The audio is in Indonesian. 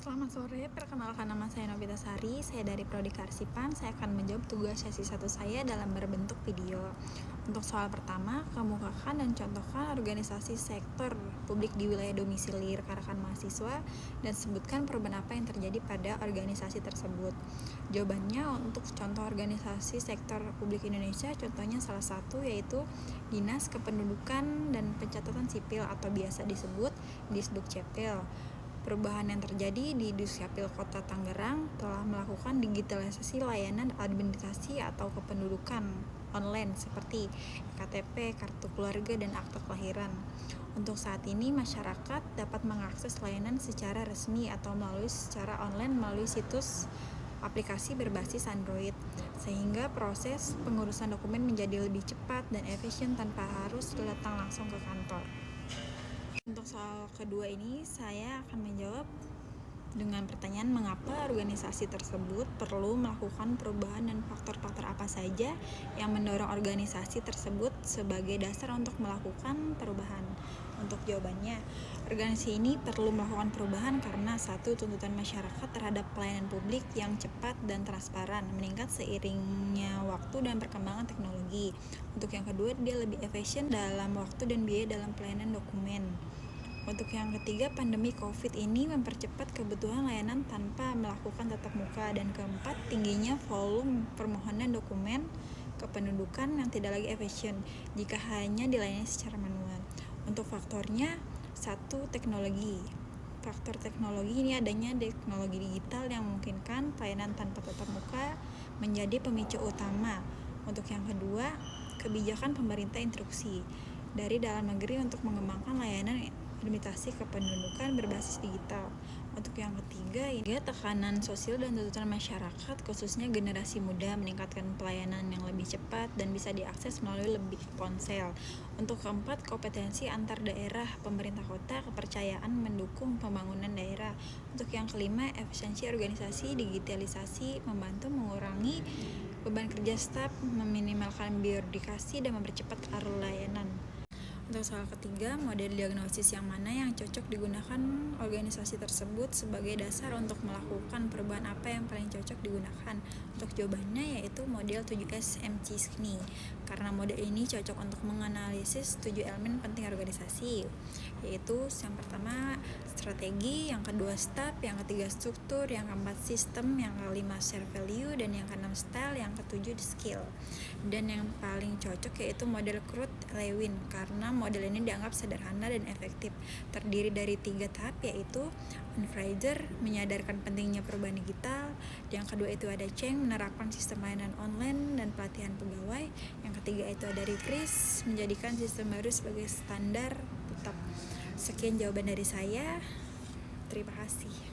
Selamat sore, perkenalkan nama saya Nobita Sari, saya dari Prodi Kearsipan. Saya akan menjawab tugas sesi 1 saya dalam berbentuk video. Untuk soal pertama, kemukakan dan contohkan organisasi sektor publik di wilayah domisili rekan-rekan mahasiswa dan sebutkan perubahan apa yang terjadi pada organisasi tersebut. Jawabannya untuk contoh organisasi sektor publik Indonesia, contohnya salah satu yaitu Dinas Kependudukan dan Pencatatan Sipil atau biasa disebut Disdukcapil. Perubahan yang terjadi di Dukcapil Kota Tangerang telah melakukan digitalisasi layanan administrasi atau kependudukan online seperti KTP, kartu keluarga, dan akte kelahiran. Untuk saat ini, masyarakat dapat mengakses layanan secara resmi atau secara online melalui situs aplikasi berbasis Android, sehingga proses pengurusan dokumen menjadi lebih cepat dan efisien tanpa harus datang langsung ke kantor. Untuk soal kedua ini, saya akan menjawab dengan pertanyaan mengapa organisasi tersebut perlu melakukan perubahan dan faktor-faktor apa saja yang mendorong organisasi tersebut sebagai dasar untuk melakukan perubahan. Untuk jawabannya, organisasi ini perlu melakukan perubahan karena satu, tuntutan masyarakat terhadap pelayanan publik yang cepat dan transparan meningkat seiringnya waktu dan perkembangan teknologi. Untuk yang kedua, dia lebih efisien dalam waktu dan biaya dalam pelayanan dokumen. Untuk yang ketiga, pandemi COVID ini mempercepat kebutuhan layanan tanpa melakukan tatap muka. Dan keempat, tingginya volume permohonan dokumen kependudukan yang tidak lagi efisien jika hanya dilayani secara manual. Untuk faktornya, satu, teknologi. Faktor teknologi ini adanya teknologi digital yang memungkinkan pelayanan tanpa tatap muka menjadi pemicu utama. Untuk yang kedua, kebijakan pemerintah instruksi dari dalam negeri untuk mengembangkan layanan administrasi kependudukan berbasis digital. Untuk yang ketiga, tekanan sosial dan tuntutan masyarakat khususnya generasi muda meningkatkan pelayanan yang lebih cepat dan bisa diakses melalui lebih ponsel. Untuk keempat, kompetensi antar daerah, pemerintah kota, kepercayaan mendukung pembangunan daerah. Untuk yang kelima, efisiensi organisasi, digitalisasi membantu mengurangi beban kerja staf, meminimalkan birokrasi, dan mempercepat alur layanan. Untuk soal ketiga, model diagnosis yang mana yang cocok digunakan organisasi tersebut sebagai dasar untuk melakukan perubahan apa yang paling cocok digunakan. Untuk jawabannya yaitu model 7S McChesney, karena model ini cocok untuk menganalisis 7 elemen penting organisasi, yaitu yang pertama strategi, yang kedua staff, yang ketiga struktur, yang keempat sistem, yang kelima share value, dan yang keenam style, yang ketujuh skill. Dan yang paling cocok yaitu model Kruth-Lewin, karena model ini dianggap sederhana dan efektif, terdiri dari 3 tahap yaitu Unfraser, menyadarkan pentingnya perubahan digital, yang kedua itu ada Cheng, menerapkan sistem layanan online dan pelatihan pegawai, yang ketiga itu ada Refresh, menjadikan sistem baru sebagai standar tetap. Sekian jawaban dari saya, terima kasih.